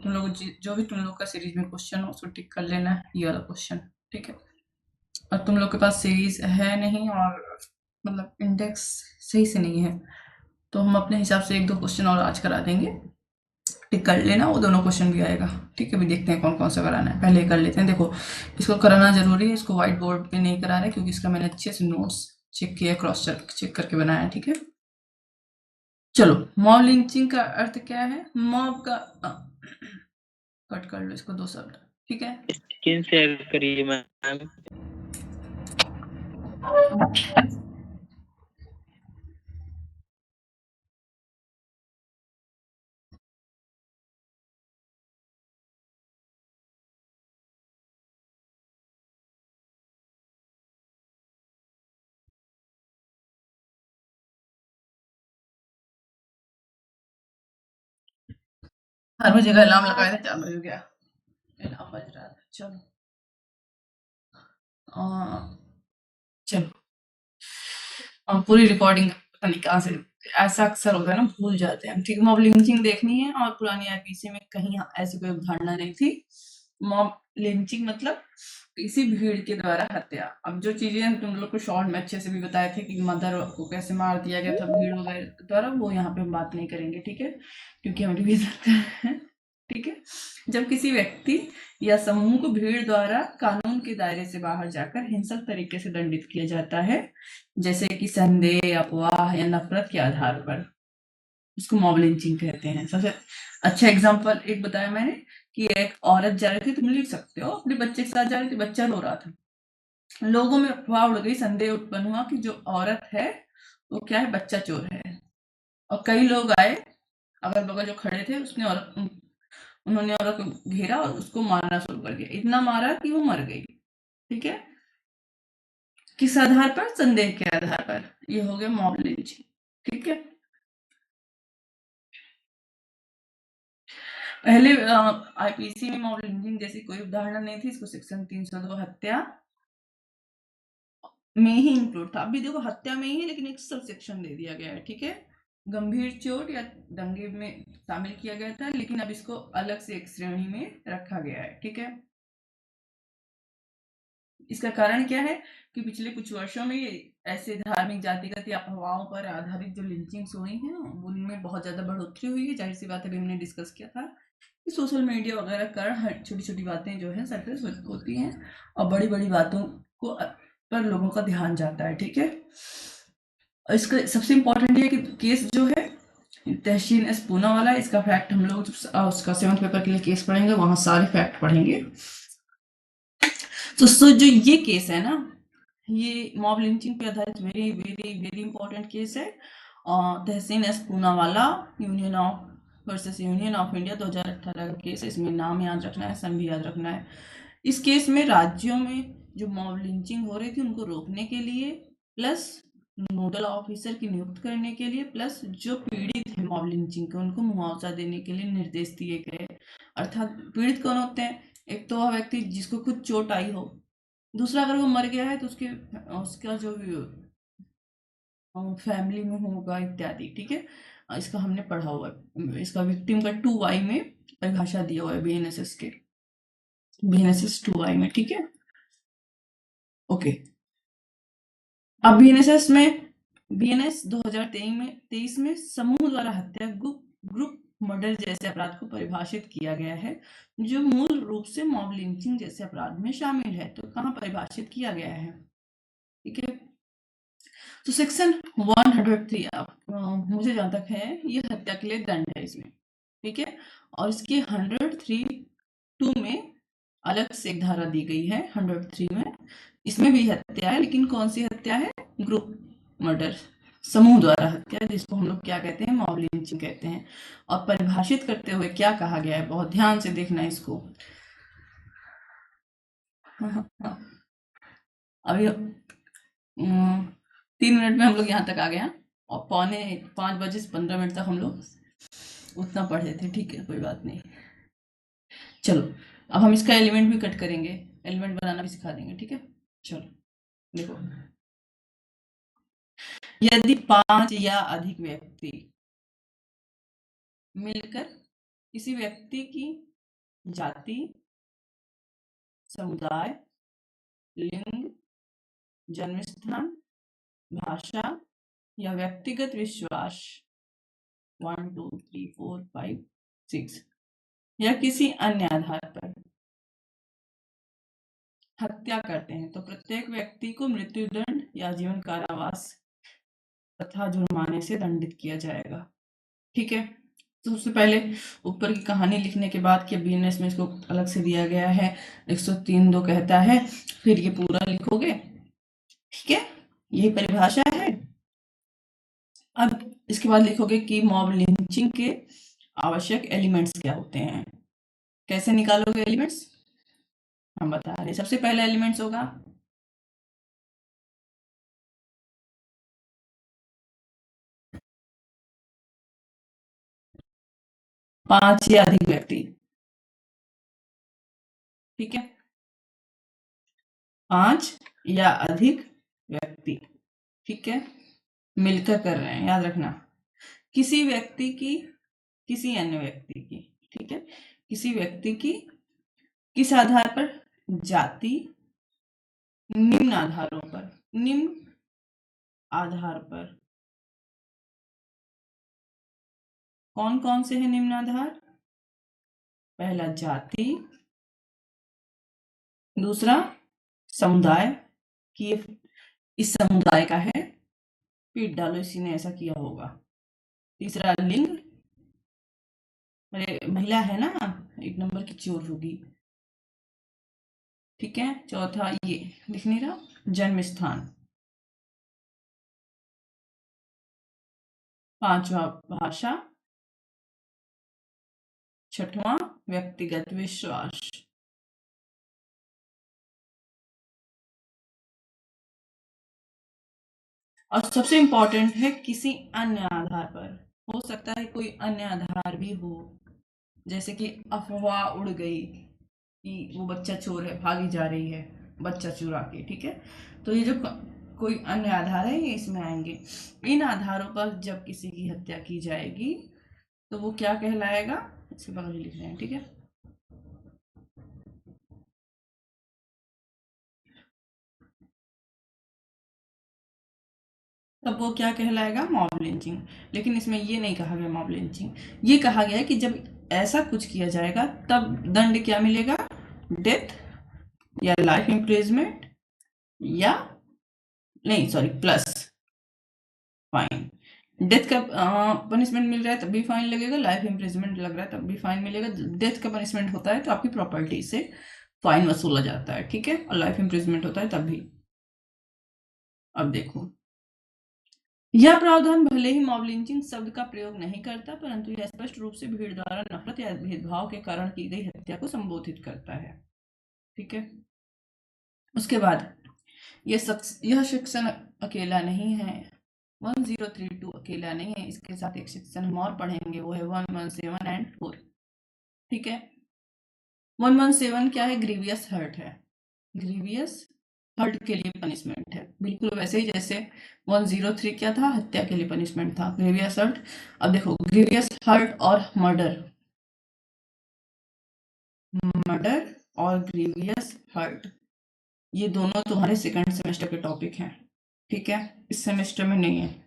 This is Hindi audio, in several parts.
तुम लोग जो भी तुम लोग का सीरीज में क्वेश्चन हो उसको टिक कर लेना है, ये वाला क्वेश्चन, ठीक है। और तुम लोग के पास सीरीज है नहीं और मतलब इंडेक्स सही से नहीं है, तो हम अपने हिसाब से एक दो क्वेश्चन और आज करा देंगे, टिक कर लेना, वो दोनों क्वेश्चन भी आएगा, ठीक है। अभी देखते हैं कौन कौन सा कराना है, पहले कर लेते हैं। देखो, इसको कराना जरूरी है, इसको व्हाइट बोर्ड पे नहीं करा रहे क्योंकि इसका मैंने अच्छे से नोट्स चेक किया, क्रॉस चेक करके बनाया है, ठीक है। चलो, मॉब लिंचिंग का अर्थ क्या है? मॉब का कट कर लो इसको, 2 शब्द, ठीक है। स्क्रीन शेयर करिए मैम। हर बजे का अलार्म लगाया था, 4 बज गया, अलार्म बज रहा था। चलो चलो, पूरी रिकॉर्डिंग पता नहीं कहाँ से, ऐसा अक्सर होता है ना, भूल जाते हैं हम, ठीक है। मॉब लिंचिंग देखनी है और पुरानी आईपीसी में कहीं ऐसी कोई अवधारणा नहीं थी। मॉब लिंचिंग मतलब किसी भीड़ के द्वारा हत्या। अब जो चीजें हम तुम लोग को शॉर्ट में अच्छे से भी बताए थे कि मदर को कैसे मार दिया गया था भीड़ वगैरह द्वारा, वो यहाँ पे हम बात नहीं करेंगे, ठीक है, क्योंकि हम रिवीजन कर रहे हैं, ठीक है। जब किसी व्यक्ति या समूह को भीड़ द्वारा कानून के दायरे से बाहर जाकर हिंसक तरीके से दंडित किया जाता है, जैसे कि संदेह, अफवाह या नफरत के आधार पर, उसको मॉब लिंचिंग कहते हैं। सबसे अच्छा एग्जांपल एक बताया मैंने कि एक औरत जा रही थी, तुम लिख सकते हो, अपने बच्चे के साथ जा रही थी, बच्चा रो रहा था, लोगों में अफवाह उड़ गई, संदेह उत्पन्न हुआ कि जो औरत है वो क्या है, बच्चा चोर है। और कई लोग आए अगल बगल जो खड़े थे, उसने औरत उन्होंने औरत को घेरा और उसको मारना शुरू कर दिया, इतना मारा कि वो मर गई, ठीक है। किस आधार पर? संदेह के आधार पर। ये हो गया मॉब लिंचिंग, ठीक है। पहले आईपीसी में मॉब लिंचिंग जैसी कोई उदाहरण नहीं थी, इसको सेक्शन 302 हत्या में ही इंक्लूड था। अभी देखो हत्या में ही है, लेकिन एक सब सेक्शन दे दिया गया है, ठीक है। गंभीर चोट या दंगे में शामिल किया गया था, लेकिन अब इसको अलग से एक श्रेणी में रखा गया है, ठीक है। इसका कारण क्या है कि पिछले कुछ वर्षों में ऐसे धार्मिक, जातिगत या अफवाहों पर आधारित जो लिंचिंग्स हुई हैं उनमें बहुत ज्यादा बढ़ोतरी हुई है। जाहिर सी बात है, अभी हमने डिस्कस किया था कि सोशल मीडिया वगैरह कर हर छोटी छोटी बातें जो है सरफेस होती हैं और बड़ी बड़ी बातों को पर लोगों का ध्यान जाता है, ठीक है। और इसका सबसे इम्पोर्टेंट ये कि केस जो है तहसीन एस पूना वाला, इसका फैक्ट हम लोग उसका 7th पेपर के लिए केस पढ़ेंगे, वहां सारे फैक्ट पढ़ेंगे। तो जो ये केस है ना, ये मॉब लिंचिंग पे आधारित very very very important case है। Tehseen S Poonawalla Union of versus Union of India 2018 का केस है। इसमें नाम याद रखना है, सन भी याद रखना है। इस केस में राज्यों में जो मॉब लिंचिंग हो रही थी उनको रोकने के लिए, प्लस नोडल ऑफिसर की नियुक्त करने के लिए, प्लस जो पीड़ित है मॉब लिंचिंग के उनको मुआवजा देने के लिए निर्देश दिए गए। अर्थात पीड़ित कौन होते हैं? एक तो वह व्यक्ति जिसको खुद चोट आई हो, दूसरा अगर वो मर गया है तो उसका जो फैमिली में होगा इत्यादि, ठीक है। इसका हमने पढ़ा हुआ है, इसका विक्टिम का 2Y में परिभाषा दिया हुआ है बीएनएसएस के, बीएनएसएस 2Y में, ठीक है, ओके। अब बीएनएसएस में बीएनएस 2023 में समूह द्वारा हत्या, ग्रुप मर्डर जैसे अपराध को परिभाषित किया गया है, जो मूल रूप से मॉब लिंचिंग जैसे अपराध में शामिल है। तो कहाँ परिभाषित किया गया है, ठीक है। तो सेक्शन 103 मुझे जहां तक है ये हत्या के लिए दंड है इसमें, ठीक है। और इसके 103(2) में अलग से एक धारा दी गई है, 103 में, इसमें भी हत्या है, लेकिन कौन सी हत्या है? ग्रुप मर्डर, समूह द्वारा हत्या, जिसको हम लोग क्या कहते हैं? मॉब लिंचिंग कहते हैं। और परिभाषित करते हुए क्या कहा गया है, बहुत ध्यान से देखना इसको। अभी 3 मिनट में हम लोग यहाँ तक आ गए हैं और 4:05 तक हम लोग उतना पढ़े थे, ठीक है, कोई बात नहीं। चलो, अब हम इसका एलिमेंट भी कट करेंगे, एलिमेंट बनाना भी सिखा देंगे, ठीक है। चलो देखो, यदि 5 या अधिक व्यक्ति मिलकर किसी व्यक्ति की जाति, समुदाय, लिंग, जन्मस्थान, भाषा या व्यक्तिगत विश्वास 1 2 3 4 5 6 या किसी अन्य आधार पर हत्या करते हैं तो प्रत्येक व्यक्ति को मृत्युदंड या जीवन कारावास तथा जुर्माने से दंडित किया जाएगा। ठीक है, तो सबसे पहले ऊपर की कहानी लिखने के बाद कि बीएनएस में इसको अलग से दिया गया है 103(2) कहता है, फिर ये पूरा लिखोगे। ठीक है, यही परिभाषा है। अब इसके बाद लिखोगे कि मॉब लिंचिंग के आवश्यक एलिमेंट्स क्या होते हैं। कैसे निकालोगे एलिमेंट्स, हम बता रहे। सबसे पहला एलिमेंट्स होगा पांच या अधिक व्यक्ति। ठीक है, 5 या अधिक व्यक्ति, ठीक है, मिलकर कर रहे हैं, याद रखना। किसी व्यक्ति की किसी अन्य व्यक्ति की, ठीक है, किसी व्यक्ति की किस आधार पर, जाति, निम्न आधारों पर, निम्न आधार पर। कौन कौन से हैं निम्न आधार? पहला जाति, दूसरा समुदाय कि इस समुदाय का है, पीट डालो इसी ने ऐसा किया होगा। तीसरा लिंग, अरे महिला है ना, 1 नंबर की चोर होगी। ठीक है, चौथा ये लिख नहीं रहा, जन्म स्थान। पांचवा भाषा, छठवां व्यक्तिगत विश्वास। और सबसे इंपॉर्टेंट है किसी अन्य आधार पर। हो सकता है कोई अन्य आधार भी हो, जैसे कि अफवाह उड़ गई कि वो बच्चा चोर है, भागी जा रही है बच्चा चुरा के। ठीक है, तो ये जो कोई अन्य आधार है ये इसमें आएंगे। इन आधारों पर जब किसी की हत्या की जाएगी तो वो क्या कहलाएगा, इसके बगल में लिख रहे हैं। ठीक है, तब वो क्या कहलाएगा, मॉब लिंचिंग। लेकिन इसमें ये नहीं कहा गया मॉब लिंचिंग, ये कहा गया कि जब ऐसा कुछ किया जाएगा तब दंड क्या मिलेगा, डेथ या लाइफ इम्प्रिजमेंट या नहीं सॉरी प्लस फाइन। डेथ का पनिशमेंट मिल रहा है तब भी फाइन लगेगा, लाइफ इम्प्रिजमेंट लग रहा है तब भी फाइन मिलेगा। डेथ का पनिशमेंट होता है तो आपकी प्रॉपर्टी से फाइन वसूला जाता है। ठीक है, और लाइफ इम्प्रिजमेंट होता है तब भी। अब देखो, यह प्रावधान भले ही मॉब लिंचिंग शब्द का प्रयोग नहीं करता, परंतु यह स्पष्ट रूप से भीड़ द्वारा नफरत या भेदभाव के कारण की गई हत्या को संबोधित करता है। ठीक है, उसके बाद यह सेक्शन अकेला नहीं है, 1032 अकेला नहीं है, इसके साथ एक सेक्शन हम और पढ़ेंगे, वो है 117 एंड 4। ठीक है, 117 क्या है, ग्रीवियस हर्ट है। ग्रीवियस हर्ट के लिए पनिशमेंट है, बिल्कुल वैसे ही जैसे 103 क्या था, हत्या के लिए पनिशमेंट था, ग्रीवियस हर्ट। अब देखो, ग्रीवियस हर्ट और मर्डर, मर्डर और ग्रीवियस हर्ट ये दोनों तुम्हारे सेकंड सेमेस्टर के टॉपिक हैं। ठीक है, इस सेमेस्टर में नहीं है।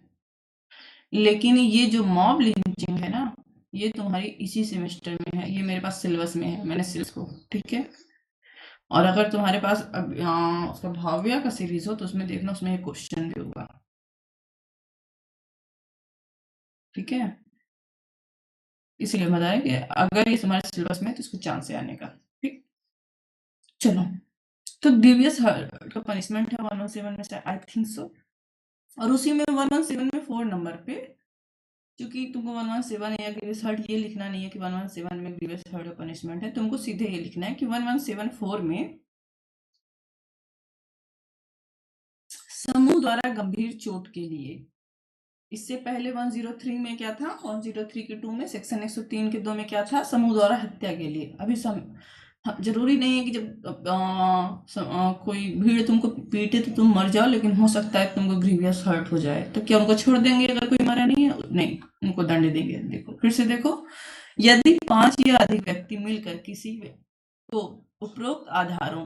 लेकिन ये जो मॉब लिंचिंग है ना, ये तुम्हारी इसी सेमेस्टर में है, ये मेरे पास सिलेबस में है, मैंने सिलेबस को। ठीक है, और अगर तुम्हारे पास उसका भाव्या का सीरीज हो तो उसमें देखना, उसमें एक क्वेश्चन भी होगा। ठीक है, इसलिए बता रहे कि अगर ये तुम्हारे सिलेबस में है तो इसको चांस है आने का। ठीक, चलो, तो ग्रीवियस हर्ट का पनिशमेंट है 117 में से, आई थिंक सो। और उसी में 117 में 4 नंबर पे, क्योंकि तुमको 117 या ग्रीवियस हर्ट ये लिखना नहीं है कि 117 में ग्रीवियस हर्ट का पनिशमेंट है, तुमको सीधे ये लिखना है कि 1174 में समूह द्वारा गंभीर चोट के लिए। इससे पहले 103 में क्या था, 103 के 2 में, सेक्शन 103 के 2 में क्या था, समूह द्वारा हत्या के लिए। अभी जरूरी नहीं है कि जब कोई भीड़ तुमको पीटे तो तुम मर जाओ, लेकिन हो सकता है तुमको ग्रीवियस हर्ट हो जाए, तो क्या उनको छोड़ देंगे अगर कोई मरा नहीं है? नहीं, उनको दंड देंगे। देखो फिर से देखो, यदि 5 या अधिक व्यक्ति मिलकर किसी तो उपरोक्त आधारों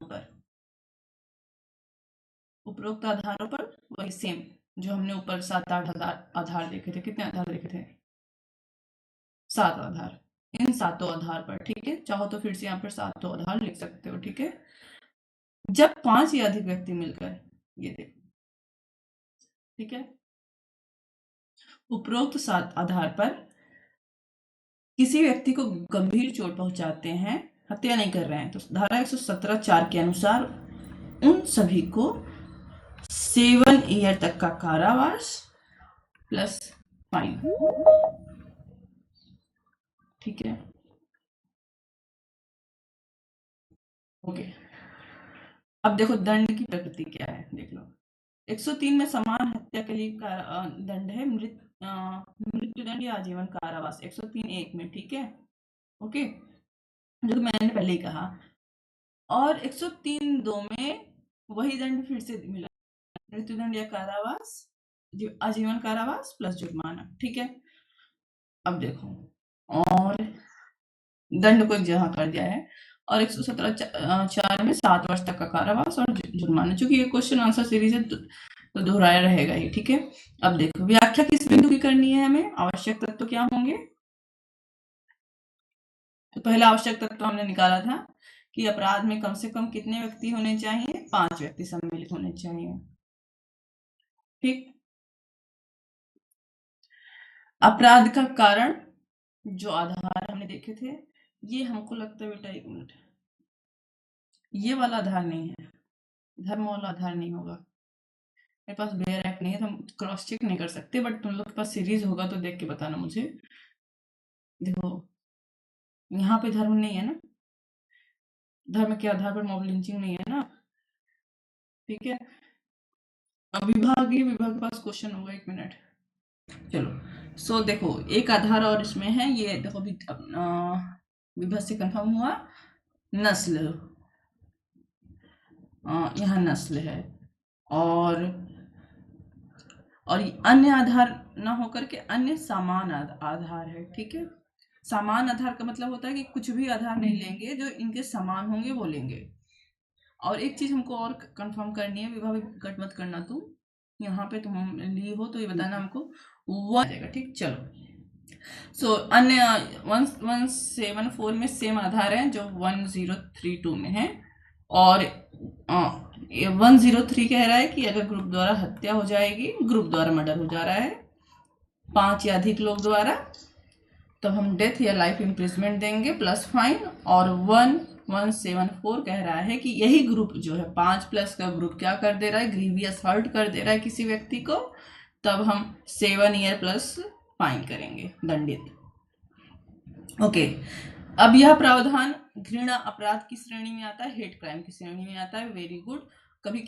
पर वही सेम जो हमने ऊपर 7-8 आधार देखे थे। कितने आधार देखे थे? 7 आधार। इन 7 आधार पर, ठीक है, चाहो तो फिर से यहाँ पर 7 आधार लिख सकते हो, ठीक है। जब 5 या अधिक व्यक्ति मिलकर, ये देखो, ठीक है, उपरोक्त 7 आधार पर किसी व्यक्ति को गंभीर चोट पहुंचाते हैं, हत्या नहीं कर रहे हैं, तो धारा 117(4) के अनुसार उन सभी को 7 ईयर तक का कारावास प्लस फाइन, ठीक है। ओके, अब देखो दंड की प्रकृति क्या है, देख लो। 103 में समान हत्या के लिए दंड है मृत्युदंड या आजीवन कारावास, 103(1) में, ठीक है, ओके, जो मैंने पहले ही कहा। और 103(2) में वही दंड फिर से मिला, मृत्युदंड या कारावास, आजीवन कारावास प्लस जुर्माना, ठीक है। अब देखो, और दंड को एक जगह कर दिया है, और 117(4) में 7 वर्ष तक का कारावास और जुर्माना। चूंकि ये क्वेश्चन आंसर सीरीज है तो दोहराया रहेगा ही, ठीक है। अब देखो, व्याख्या किस बिंदु की करनी है हमें? आवश्यक तत्व क्या होंगे? तो पहला आवश्यक तत्व हमने निकाला था कि अपराध में कम से कम कितने व्यक्ति होने चाहिए? 5 व्यक्ति सम्मिलित होने चाहिए, ठीक। अपराध का कारण, जो आधार हमने देखे थे, ये हमको लगता है बेटा, 1 मिनट, ये वाला आधार नहीं है, धर्म वाला आधार नहीं होगा। मेरे पास बेयर एक्ट नहीं है तो हम क्रॉस चेक नहीं कर सकते, बट तुम लोग के पास सीरीज होगा तो देख के बताना मुझे। देखो, यहाँ पे धर्म नहीं है ना, धर्म के आधार पर मॉब लिंचिंग नहीं है ना, ठीक है। अब विभाग के पास क्वेश्चन होगा, 1 मिनट, चलो। सो देखो, एक आधार और इसमें है, ये देखो अभी विभाग से कंफर्म हुआ, नस्ल, यहाँ नस्ल है, और अन्य आधार ना होकर के अन्य समान आधार है, ठीक है। समान आधार का मतलब होता है कि कुछ भी आधार नहीं लेंगे, जो इनके समान होंगे वो लेंगे। और एक चीज हमको और कंफर्म करनी है, विवाह कट मत करना तुम, यहाँ पे तुम ली हो तो ये बताना हमको, वो आ जाएगा, ठीक। चलो, सो अन्य 174 में सेम आधार है जो 1032 में है, और 103 कह रहा है कि अगर ग्रुप द्वारा हत्या हो जाएगी, ग्रुप द्वारा मर्डर हो जा रहा है 5 या अधिक लोग द्वारा, तब हम डेथ या लाइफ इम्प्रिजमेंट देंगे प्लस फाइन। और 1174 कह रहा है कि यही ग्रुप जो है 5 प्लस का ग्रुप क्या कर दे रहा है? ग्रीवियस हर्ट कर दे रहा है किसी व्यक्ति को, तब हम 7 ईयर प्लस फाइन करेंगे, दंडित। ओके, अब यह प्रावधान घृणा अपराध की श्रेणी में आता है, हेट क्राइम की श्रेणी में आता है। Very good. कभी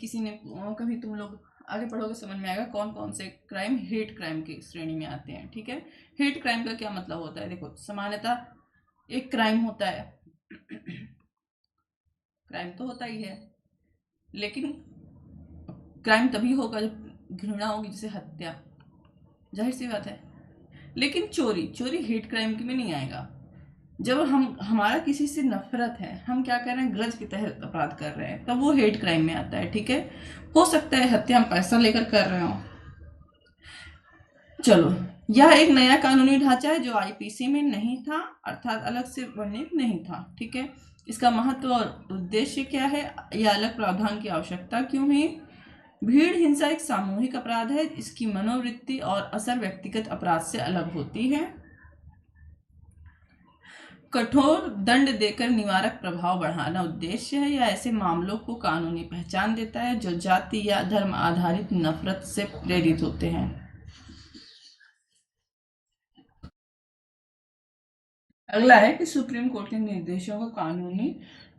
तुम लोग आगे पढ़ोगे समझ में आएगा कौन कौन से क्राइम हेट क्राइम की श्रेणी में आते हैं, ठीक है। हेट क्राइम का क्या मतलब होता है? देखो, सामान्यतः एक क्राइम होता है, क्राइम तो होता ही है, लेकिन क्राइम तभी होगा जब घृणा होगी, जैसे हत्या, जाहिर सी बात है। लेकिन चोरी हेट क्राइम में नहीं आएगा। जब हमारा किसी से नफरत है, हम क्या कर रहे हैं, ग्रज के तहत अपराध कर रहे हैं, तब वो हेट क्राइम में आता है, ठीक है। हो सकता है हत्या हम पैसा लेकर कर रहे हो। चलो, यह एक नया कानूनी ढांचा है जो आईपीसी में नहीं था, अर्थात अलग से वर्णित नहीं था, ठीक है। इसका महत्व और उद्देश्य क्या है, यह अलग प्रावधान की आवश्यकता क्यों हुई? भीड़ हिंसा एक सामूहिक अपराध है, इसकी मनोवृत्ति और असर व्यक्तिगत अपराध से अलग होती है। कठोर दंड देकर निवारक प्रभाव बढ़ाना उद्देश्य है, या ऐसे मामलों को कानूनी पहचान देता है जो जाति या धर्म आधारित नफरत से प्रेरित होते हैं। अगला है कि सुप्रीम कोर्ट के निर्देशों को कानूनी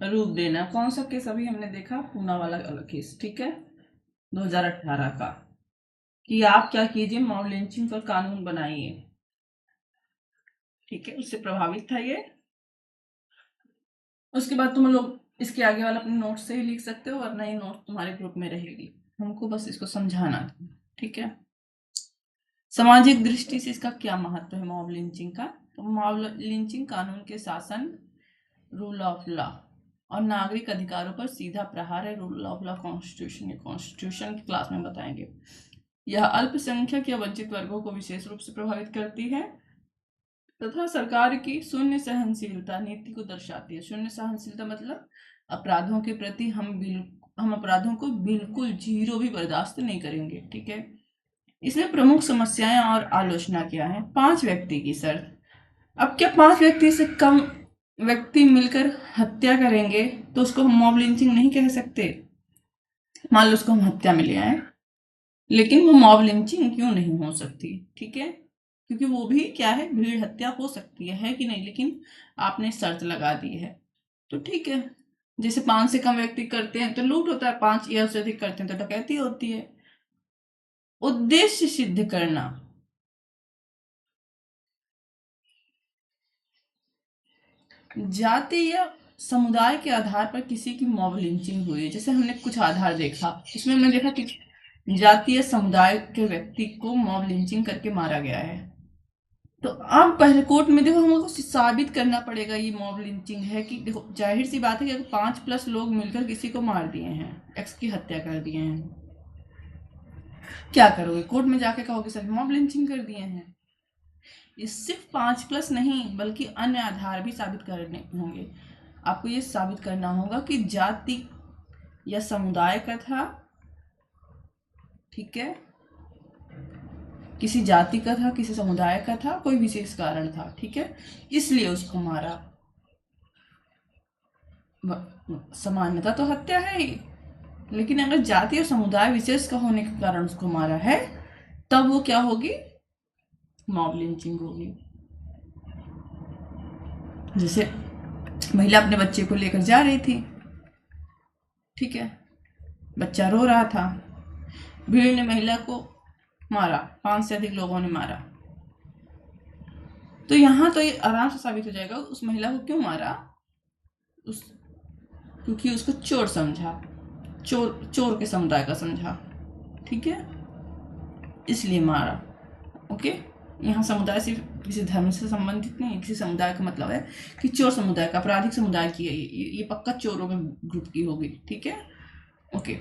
रूप देना। कौन सा केस अभी हमने देखा? पूना वाला केस, ठीक है, 2018 का, कि आप क्या कीजिए, मॉब लिंचिंग पर कानून बनाइए, ठीक है, उससे प्रभावित था ये। उसके बाद तुम लोग इसके आगे वाला अपने नोट से ही लिख सकते हो, और नई नोट तुम्हारे ग्रुप में रहेगी, हमको बस इसको समझाना था, ठीक है। सामाजिक दृष्टि से इसका क्या महत्व है मॉब लिंचिंग का? तो मॉब लिंचिंग कानून के शासन, रूल ऑफ लॉ और नागरिक अधिकारों पर सीधा प्रहार है। रूल ऑफ लॉ कॉन्स्टिट्यूशन, ये कॉन्स्टिट्यूशन की क्लास में बताएंगे। यह अल्पसंख्यक या वंचित वर्गों को विशेष रूप से प्रभावित करती है तथा सरकार की शून्य सहनशीलता नीति को दर्शाती है। शून्य सहनशीलता मतलब अपराधों के प्रति हम अपराधों को बिल्कुल जीरो भी बर्दाश्त नहीं करेंगे। ठीक है। इसमें प्रमुख समस्याएं और आलोचना क्या है? 5 व्यक्ति की शर्त। अब क्या 5 व्यक्ति से कम व्यक्ति मिलकर हत्या करेंगे तो उसको हम मॉब लिंचिंग नहीं कह सकते? मान लो उसको हम हत्या में ले आए, लेकिन वो मॉब लिंचिंग क्यों नहीं हो सकती? ठीक है, क्योंकि वो भी क्या है, भीड़ हत्या हो सकती है कि नहीं, लेकिन आपने शर्त लगा दी है तो ठीक है। जैसे 5 से कम व्यक्ति करते हैं तो लूट होता है, 5 या उससे अधिक करते हैं तो डकैती होती है। उद्देश्य सिद्ध करना, जाति या समुदाय के आधार पर किसी की मॉब लिंचिंग हुई है। जैसे हमने कुछ आधार देखा, इसमें हमने देखा कि जातीय समुदाय के व्यक्ति को मॉब लिंचिंग करके मारा गया है। तो अब पहले कोर्ट में देखो हमको साबित करना पड़ेगा ये मॉब लिंचिंग है कि देखो जाहिर सी बात है कि अगर 5+ लोग मिलकर किसी को मार दिए हैं, एक्स की हत्या कर दिए हैं, क्या करोगे? कोर्ट में जाके कहोगे सर मॉब लिंचिंग कर दिए हैं। ये सिर्फ 5+ नहीं बल्कि अन्य आधार भी साबित करने होंगे। आपको ये साबित करना होगा कि जाति या समुदाय का था, ठीक है, किसी जाति का था, किसी समुदाय का था, कोई विशेष कारण था, ठीक है, इसलिए उसको मारा। सामान्यता तो हत्या है ही, लेकिन अगर जाति और समुदाय विशेष का होने के कारण उसको मारा है तब वो क्या होगी? मॉब लिंचिंग होगी। जैसे महिला अपने बच्चे को लेकर जा रही थी, ठीक है, बच्चा रो रहा था, भीड़ ने महिला को मारा, 5 से अधिक लोगों ने मारा, तो यहाँ तो ये आराम से साबित हो जाएगा उस महिला को क्यों मारा। क्योंकि उसको चोर समझा, चोर के समुदाय का समझा, ठीक है, इसलिए मारा। ओके, यहाँ समुदाय सिर्फ किसी धर्म से संबंधित नहीं है, किसी समुदाय का मतलब है कि चोर समुदाय का, आपराधिक समुदाय की है ये पक्का चोरों के ग्रुप की होगी, ठीक है, ओके।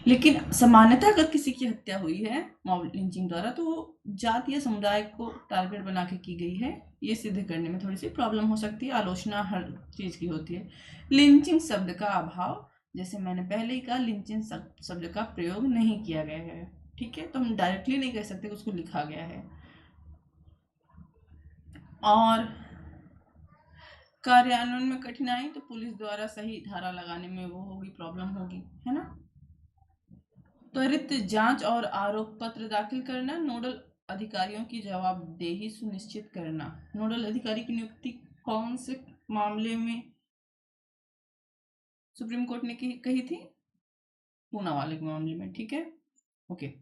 लेकिन सामान्यतः अगर किसी की हत्या हुई है मॉब लिंचिंग द्वारा तो वो जाति या समुदाय को टारगेट बना के की गई है, ये सिद्ध करने में थोड़ी सी प्रॉब्लम हो सकती है। आलोचना हर चीज की होती है। लिंचिंग शब्द का अभाव, जैसे मैंने पहले ही कहा, लिंचिंग शब्द का प्रयोग नहीं किया गया है, ठीक है, तो हम डायरेक्टली नहीं कह सकते कि उसको लिखा गया है। और कार्यान्वयन में कठिनाई, तो पुलिस द्वारा सही धारा लगाने में वो होगी, प्रॉब्लम होगी, है ना। त्वरित जांच और आरोप पत्र दाखिल करना, नोडल अधिकारियों की जवाबदेही सुनिश्चित करना। नोडल अधिकारी की नियुक्ति कौन से मामले में सुप्रीम कोर्ट ने कही थी? पूना वाले मामले में, ठीक है, ओके।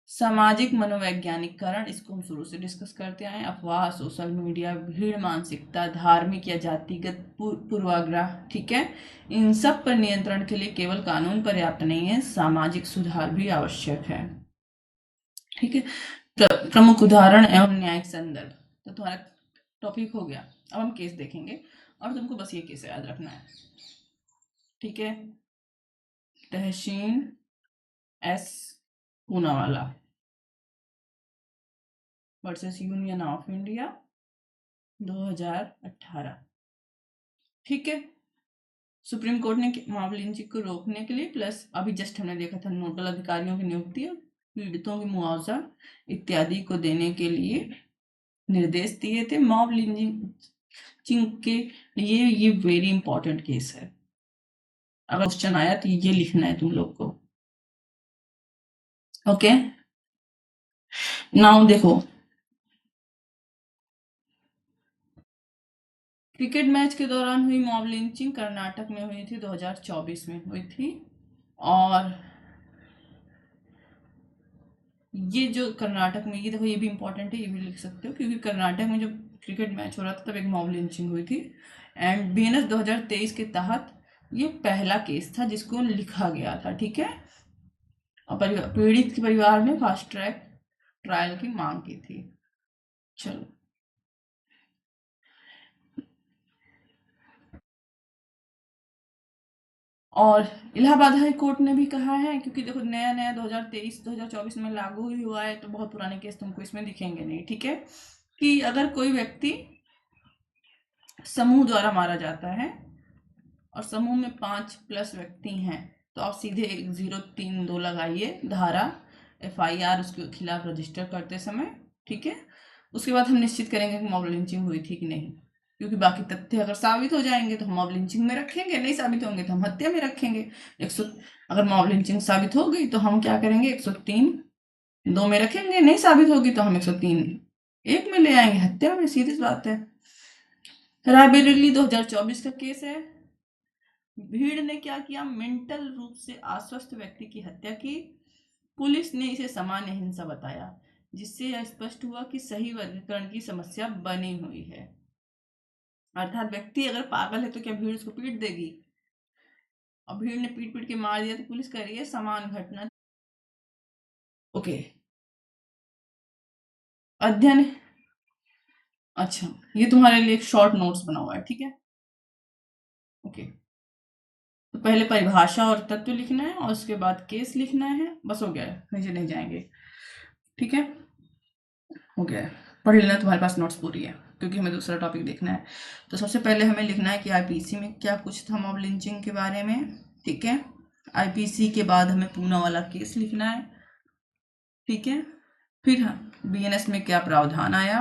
सामाजिक मनोवैज्ञानिकरण, इसको हम शुरू से डिस्कस करते आए। अफवाह, सोशल मीडिया, भीड़ मानसिकता, धार्मिक या जातिगत पूर्वाग्रह, ठीक है, इन सब पर नियंत्रण के लिए केवल कानून पर्याप्त नहीं है, सामाजिक सुधार भी आवश्यक है, ठीक है। प्रमुख उदाहरण एवं न्यायिक संदर्भ, तो तुम्हारा टॉपिक हो गया। अब हम केस देखेंगे और तुमको बस ये केस याद रखना है, ठीक है। Tehseen S Poonawalla versus Union of India 2018, ठीक है। सुप्रीम कोर्ट ने मॉब लिंचिंग को रोकने के लिए प्लस अभी जस्ट हमने देखा था नोडल अधिकारियों की नियुक्ति और पीड़ितों की मुआवजा इत्यादि को देने के लिए निर्देश दिए थे। मॉब लिंचिंग के लिए ये वेरी इंपॉर्टेंट केस है। अगर क्वेश्चन आया तो ये लिखना है तुम लोग को, ओके। नाउ देखो, क्रिकेट मैच के दौरान हुई मॉब लिंचिंग कर्नाटक में हुई थी, 2024 में हुई थी। और ये जो कर्नाटक में, ये देखो ये भी इंपॉर्टेंट है, ये भी लिख सकते हो, क्योंकि कर्नाटक में जब क्रिकेट मैच हो रहा था तब एक मॉब लिंचिंग हुई थी। एंड बीएनएस 2023 के तहत ये पहला केस था जिसको लिखा गया था, ठीक है। और पीड़ित के परिवार ने फास्ट ट्रैक ट्रायल की मांग की थी। चलो और इलाहाबाद हाई कोर्ट ने भी कहा है, क्योंकि देखो नया नया 2023-2024 में लागू ही हुआ है, तो बहुत पुराने केस तुमको इसमें दिखेंगे नहीं, ठीक है, कि अगर कोई व्यक्ति समूह द्वारा मारा जाता है और समूह में 5+ व्यक्ति हैं, तो आप सीधे 1032 लगाइए धारा FIR उसके खिलाफ रजिस्टर करते समय, ठीक है। उसके बाद हम निश्चित करेंगे कि मॉब लिंचिंग हुई थी कि नहीं, क्योंकि बाकी तथ्य अगर साबित हो जाएंगे तो हम मॉब लिंचिंग में रखेंगे, नहीं साबित होंगे तो हम हत्या में रखेंगे। 100 अगर मॉब लिंचिंग साबित हो गई तो हम क्या करेंगे, 103(2) में रखेंगे, नहीं साबित होगी तो हम 103(1) में ले आएंगे, हत्या में, सीधी सी बात है। रायबरेली 2024 का केस है। भीड़ ने क्या किया, मेंटल रूप से अस्वस्थ व्यक्ति की हत्या की। पुलिस ने इसे सामान्य हिंसा बताया, जिससे यह स्पष्ट हुआ कि सही वर्गीकरण की समस्या बनी हुई है। अर्थात व्यक्ति अगर पागल है तो क्या भीड़ उसको पीट देगी, और भीड़ ने पीट पीट के मार दिया तो पुलिस कह रही है समान घटना। ओके, अध्ययन, अच्छा ये तुम्हारे लिए एक शॉर्ट नोट्स बना हुआ है, ठीक है। ओके, तो पहले परिभाषा और तत्व लिखना है और उसके बाद केस लिखना है, बस हो गया है, नीचे नहीं जाएंगे, ठीक है, हो गया है। पढ़ लेना, तुम्हारे पास नोट्स पूरी है, क्योंकि हमें दूसरा टॉपिक देखना है। तो सबसे पहले हमें लिखना है कि आईपीसी में क्या कुछ था मॉब लिंचिंग के बारे में, ठीक है। आईपीसी के बाद हमें पूना वाला केस लिखना है, ठीक है। फिर बीएनएस में क्या प्रावधान आया,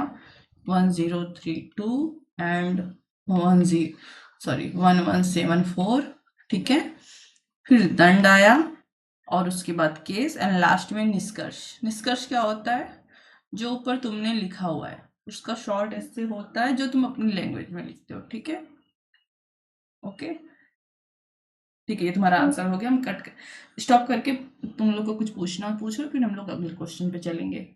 1032 एंड 1174, ठीक है। फिर दंड आया और उसके बाद केस, एंड लास्ट में निष्कर्ष। निष्कर्ष क्या होता है, जो ऊपर तुमने लिखा हुआ है उसका शॉर्ट ऐसे होता है, जो तुम अपनी लैंग्वेज में लिखते हो, ठीक है। ओके, ठीक है, ये तुम्हारा आंसर हो गया। हम कट कर स्टॉप करके तुम लोग को कुछ पूछना पूछो, फिर हम लोग अगले क्वेश्चन पे चलेंगे।